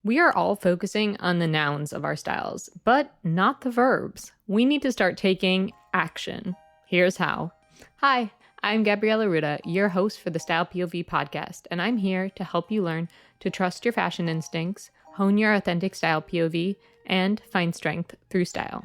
We are all focusing on the nouns of our styles, but not the verbs. We need to start taking action. Here's how. Hi, I'm Gabriella Ruda, your host for the Style POV podcast, and I'm here to help you learn to trust your fashion instincts, hone your authentic style POV, and find strength through style.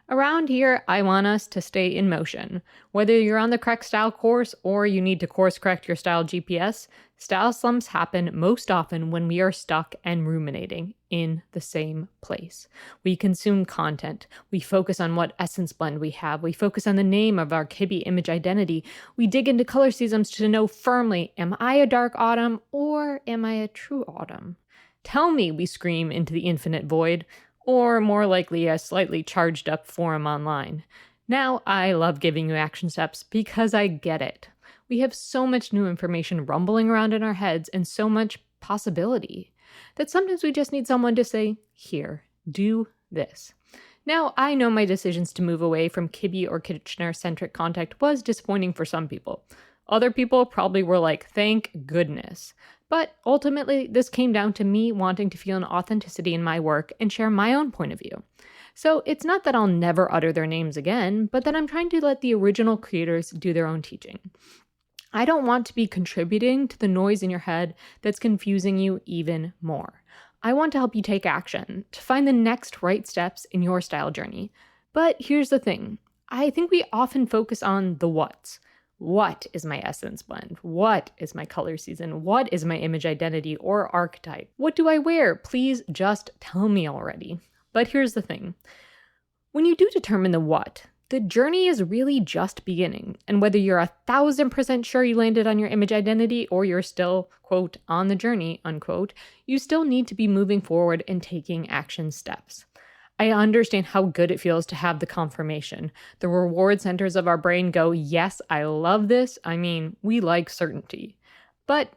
Around here, I want us to stay in motion. Whether you're on the correct style course or you need to course correct your style GPS, style slumps happen most often when we are stuck and ruminating in the same place. We consume content. We focus on what essence blend we have. We focus on the name of our Kibbe image identity. We dig into color seasons to know firmly, am I a dark autumn or am I a true autumn? Tell me, we scream into the infinite void. Or more likely a slightly charged up forum online. Now, I love giving you action steps because I get it. We have so much new information rumbling around in our heads and so much possibility that sometimes we just need someone to say, here, do this. Now, I know my decisions to move away from Kibbe or Kitchener-centric content was disappointing for some people. Other people probably were like, thank goodness. But ultimately, this came down to me wanting to feel an authenticity in my work and share my own point of view. So it's not that I'll never utter their names again, but that I'm trying to let the original creators do their own teaching. I don't want to be contributing to the noise in your head that's confusing you even more. I want to help you take action, to find the next right steps in your style journey. But here's the thing. I think we often focus on the what's. What is my essence blend? What is my color season? What is my image identity or archetype? What do I wear? Please just tell me already. But here's the thing. When you do determine the what, the journey is really just beginning. And whether you're 1,000% sure you landed on your image identity or you're still, quote, on the journey, unquote, you still need to be moving forward and taking action steps. I understand how good it feels to have the confirmation. The reward centers of our brain go, yes, I love this. I mean, we like certainty. But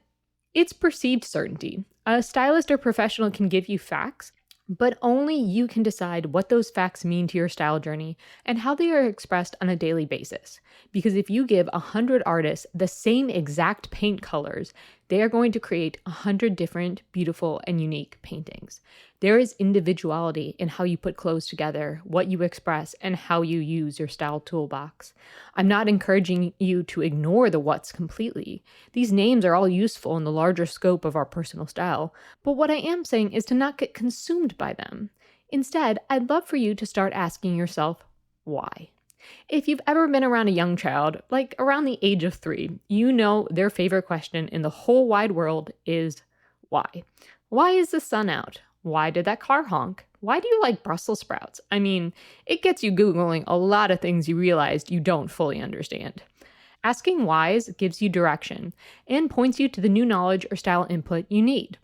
it's perceived certainty. A stylist or professional can give you facts, but only you can decide what those facts mean to your style journey and how they are expressed on a daily basis. Because if you give 100 artists the same exact paint colors, they are going to create 100 different, beautiful, and unique paintings. There is individuality in how you put clothes together, what you express, and how you use your style toolbox. I'm not encouraging you to ignore the what's completely. These names are all useful in the larger scope of our personal style, but what I am saying is to not get consumed by them. Instead, I'd love for you to start asking yourself, why? If you've ever been around a young child, like around the age of 3, you know their favorite question in the whole wide world is why? Why is the sun out? Why did that car honk? Why do you like Brussels sprouts? I mean, it gets you Googling a lot of things you realized you don't fully understand. Asking whys gives you direction and points you to the new knowledge or style input you need.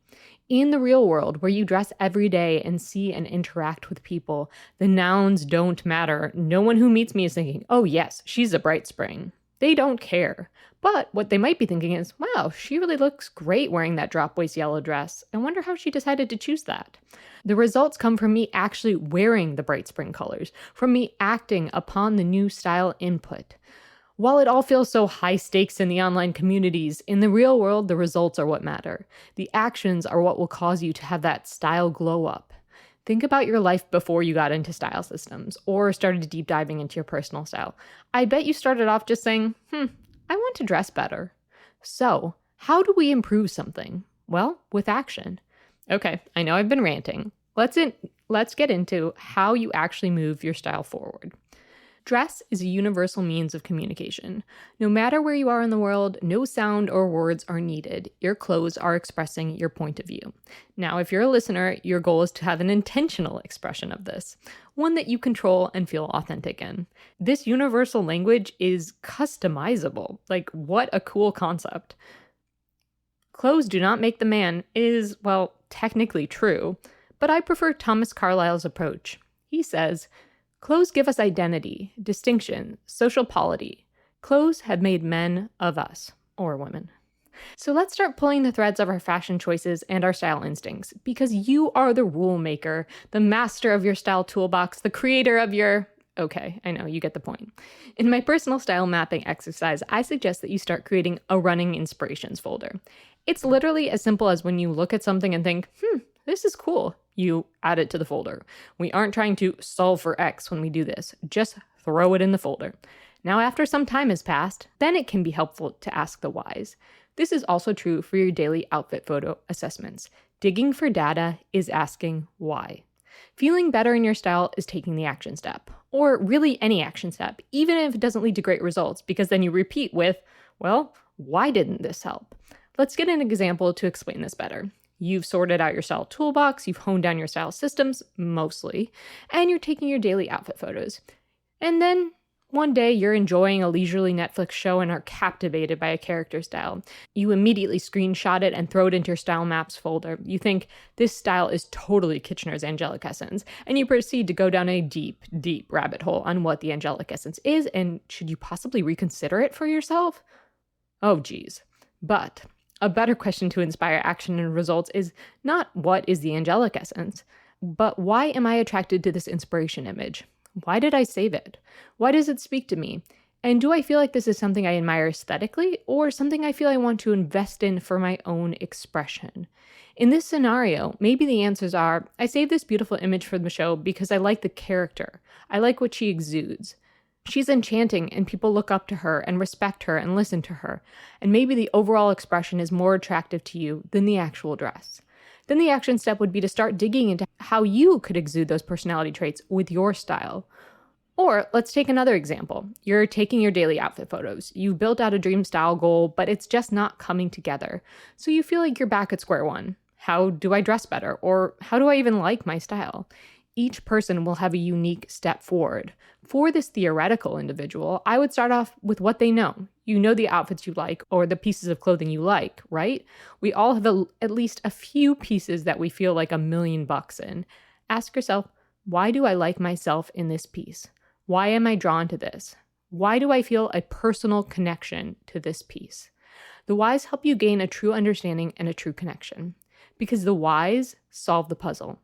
In the real world, where you dress every day and see and interact with people, the nouns don't matter. No one who meets me is thinking, oh yes, she's a bright spring. They don't care. But what they might be thinking is, wow, she really looks great wearing that drop waist yellow dress. I wonder how she decided to choose that. The results come from me actually wearing the bright spring colors, from me acting upon the new style input. While it all feels so high stakes in the online communities, in the real world, the results are what matter. The actions are what will cause you to have that style glow up. Think about your life before you got into style systems or started deep diving into your personal style. I bet you started off just saying, I want to dress better. So, how do we improve something? Well, with action. Okay, I know I've been ranting. Let's get into how you actually move your style forward. Dress is a universal means of communication. No matter where you are in the world, no sound or words are needed. Your clothes are expressing your point of view. Now, if you're a listener, your goal is to have an intentional expression of this, one that you control and feel authentic in. This universal language is customizable. Like, what a cool concept. Clothes do not make the man is, well, technically true, but I prefer Thomas Carlyle's approach. He says, clothes give us identity, distinction, social polity. Clothes have made men of us, or women. So let's start pulling the threads of our fashion choices and our style instincts, because you are the rule maker, the master of your style toolbox, the creator of your... Okay, I know, you get the point. In my personal style mapping exercise, I suggest that you start creating a running inspirations folder. It's literally as simple as when you look at something and think, This is cool. You add it to the folder. We aren't trying to solve for X when we do this. Just throw it in the folder. Now, after some time has passed, then it can be helpful to ask the whys. This is also true for your daily outfit photo assessments. Digging for data is asking why. Feeling better in your style is taking the action step, or really any action step, even if it doesn't lead to great results, because then you repeat with, well, why didn't this help? Let's get an example to explain this better. You've sorted out your style toolbox, you've honed down your style systems, mostly, and you're taking your daily outfit photos. And then one day you're enjoying a leisurely Netflix show and are captivated by a character style. You immediately screenshot it and throw it into your style maps folder. You think this style is totally Kitchener's angelic essence, and you proceed to go down a deep, deep rabbit hole on what the angelic essence is, and should you possibly reconsider it for yourself? Oh geez. But a better question to inspire action and results is not what is the angelic essence, but why am I attracted to this inspiration image? Why did I save it? Why does it speak to me? And do I feel like this is something I admire aesthetically or something I feel I want to invest in for my own expression? In this scenario, maybe the answers are, I saved this beautiful image for the show because I like the character. I like what she exudes. She's enchanting and people look up to her and respect her and listen to her. And maybe the overall expression is more attractive to you than the actual dress. Then the action step would be to start digging into how you could exude those personality traits with your style. Or let's take another example. You're taking your daily outfit photos. You've built out a dream style goal, but it's just not coming together. So you feel like you're back at square one. How do I dress better? Or how do I even like my style? Each person will have a unique step forward. For this theoretical individual, I would start off with what they know. You know the outfits you like or the pieces of clothing you like, right? We all have at least a few pieces that we feel like $1,000,000 in. Ask yourself, why do I like myself in this piece? Why am I drawn to this? Why do I feel a personal connection to this piece? The whys help you gain a true understanding and a true connection, because the whys solve the puzzle.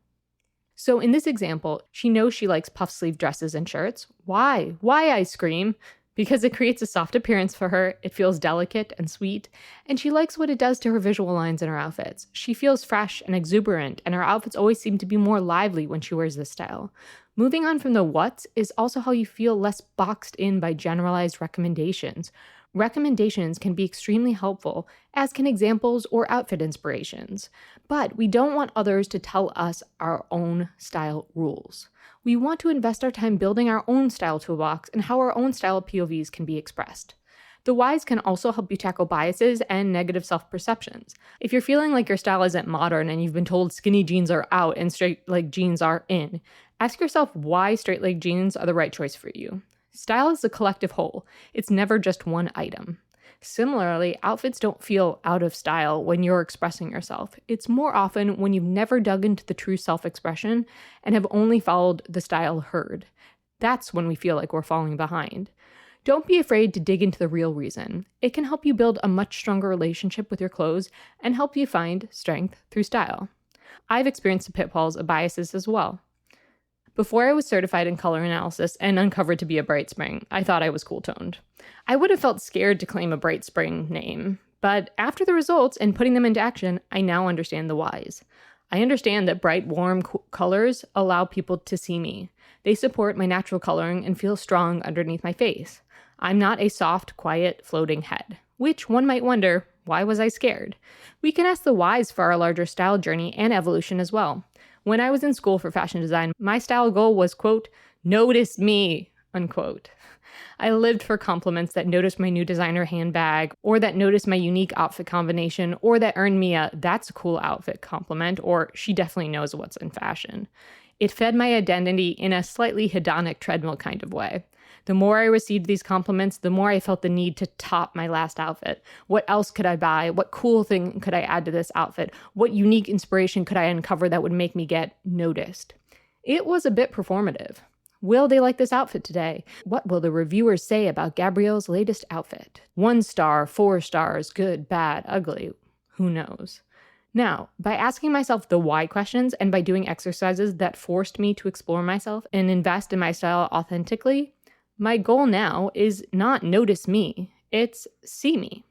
So in this example, she knows she likes puff sleeve dresses and shirts. Why? Why, I scream? Because it creates a soft appearance for her, it feels delicate and sweet, and she likes what it does to her visual lines in her outfits. She feels fresh and exuberant, and her outfits always seem to be more lively when she wears this style. Moving on from the what's is also how you feel less boxed in by generalized recommendations. Recommendations can be extremely helpful, as can examples or outfit inspirations. But we don't want others to tell us our own style rules. We want to invest our time building our own style toolbox and how our own style POVs can be expressed. The whys can also help you tackle biases and negative self-perceptions. If you're feeling like your style isn't modern and you've been told skinny jeans are out and straight leg jeans are in, ask yourself why straight leg jeans are the right choice for you. Style is a collective whole. It's never just one item. Similarly, outfits don't feel out of style when you're expressing yourself. It's more often when you've never dug into the true self-expression and have only followed the style herd. That's when we feel like we're falling behind. Don't be afraid to dig into the real reason. It can help you build a much stronger relationship with your clothes and help you find strength through style. I've experienced the pitfalls of biases as well. Before I was certified in color analysis and uncovered to be a Bright Spring, I thought I was cool-toned. I would have felt scared to claim a Bright Spring name, but after the results and putting them into action, I now understand the whys. I understand that bright, warm colors allow people to see me. They support my natural coloring and feel strong underneath my face. I'm not a soft, quiet, floating head, which one might wonder, why was I scared? We can ask the whys for our larger style journey and evolution as well. When I was in school for fashion design, my style goal was, quote, notice me, unquote. I lived for compliments that noticed my new designer handbag, or that noticed my unique outfit combination, or that earned me a that's a cool outfit compliment, or she definitely knows what's in fashion. It fed my identity in a slightly hedonic treadmill kind of way. The more I received these compliments, the more I felt the need to top my last outfit. What else could I buy? What cool thing could I add to this outfit? What unique inspiration could I uncover that would make me get noticed? It was a bit performative. Will they like this outfit today? What will the reviewers say about Gabrielle's latest outfit? 1 star, 4 stars, good, bad, ugly. Who knows? Now, by asking myself the why questions and by doing exercises that forced me to explore myself and invest in my style authentically, my goal now is not notice me, it's see me.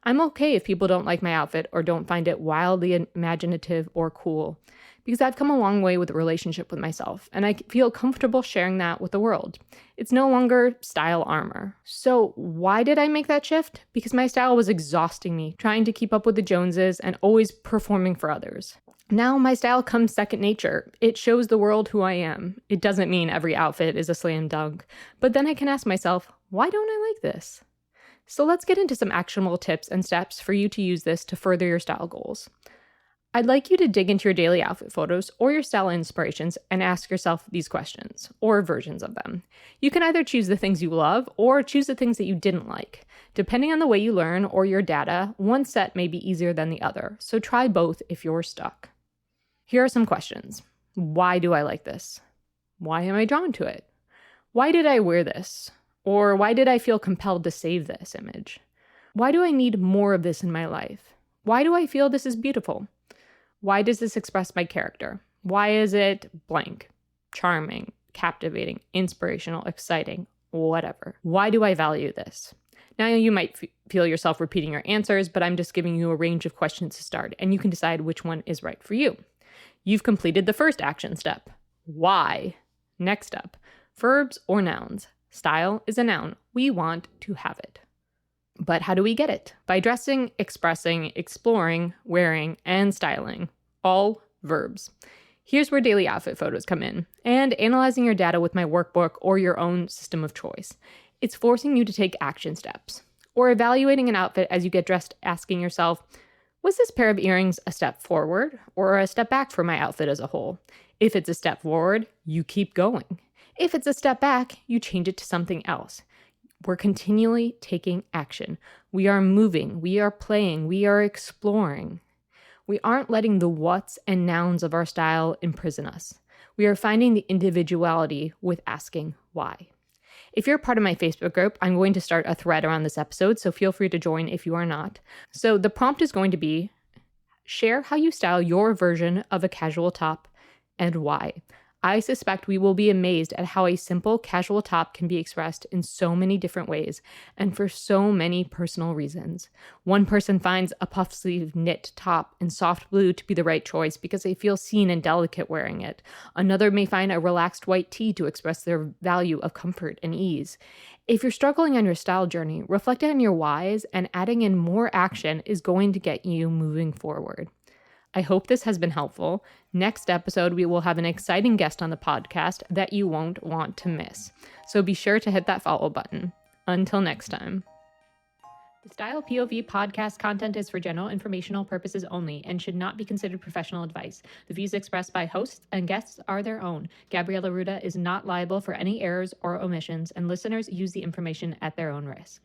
I'm okay if people don't like my outfit or don't find it wildly imaginative or cool, because I've come a long way with the relationship with myself, and I feel comfortable sharing that with the world. It's no longer style armor. So why did I make that shift? Because my style was exhausting me, trying to keep up with the Joneses and always performing for others. Now my style comes second nature. It shows the world who I am. It doesn't mean every outfit is a slam dunk, but then I can ask myself, why don't I like this? So let's get into some actionable tips and steps for you to use this to further your style goals. I'd like you to dig into your daily outfit photos or your style inspirations and ask yourself these questions, or versions of them. You can either choose the things you love or choose the things that you didn't like. Depending on the way you learn or your data, one set may be easier than the other, so try both if you're stuck. Here are some questions. Why do I like this? Why am I drawn to it? Why did I wear this? Or why did I feel compelled to save this image? Why do I need more of this in my life? Why do I feel this is beautiful? Why does this express my character? Why is it blank, charming, captivating, inspirational, exciting, whatever? Why do I value this? Now you might feel yourself repeating your answers, but I'm just giving you a range of questions to start, and you can decide which one is right for you. You've completed the first action step. Why? Next up, verbs or nouns. Style is a noun. We want to have it. But how do we get it? By dressing, expressing, exploring, wearing, and styling. All verbs. Here's where daily outfit photos come in, and analyzing your data with my workbook or your own system of choice. It's forcing you to take action steps. Or evaluating an outfit as you get dressed, asking yourself, was this pair of earrings a step forward or a step back for my outfit as a whole? If it's a step forward, you keep going. If it's a step back, you change it to something else. We're continually taking action. We are moving, we are playing, we are exploring. We aren't letting the whats and nouns of our style imprison us. We are finding the individuality with asking why. If you're part of my Facebook group, I'm going to start a thread around this episode, so feel free to join if you are not. So the prompt is going to be, share how you style your version of a casual top and why. I suspect we will be amazed at how a simple casual top can be expressed in so many different ways and for so many personal reasons. One person finds a puff sleeve knit top in soft blue to be the right choice because they feel seen and delicate wearing it. Another may find a relaxed white tee to express their value of comfort and ease. If you're struggling on your style journey, reflecting on your whys and adding in more action is going to get you moving forward. I hope this has been helpful. Next episode, we will have an exciting guest on the podcast that you won't want to miss. So be sure to hit that follow button. Until next time. The Style POV podcast content is for general informational purposes only and should not be considered professional advice. The views expressed by hosts and guests are their own. Gabriella Ruda is not liable for any errors or omissions, and listeners use the information at their own risk.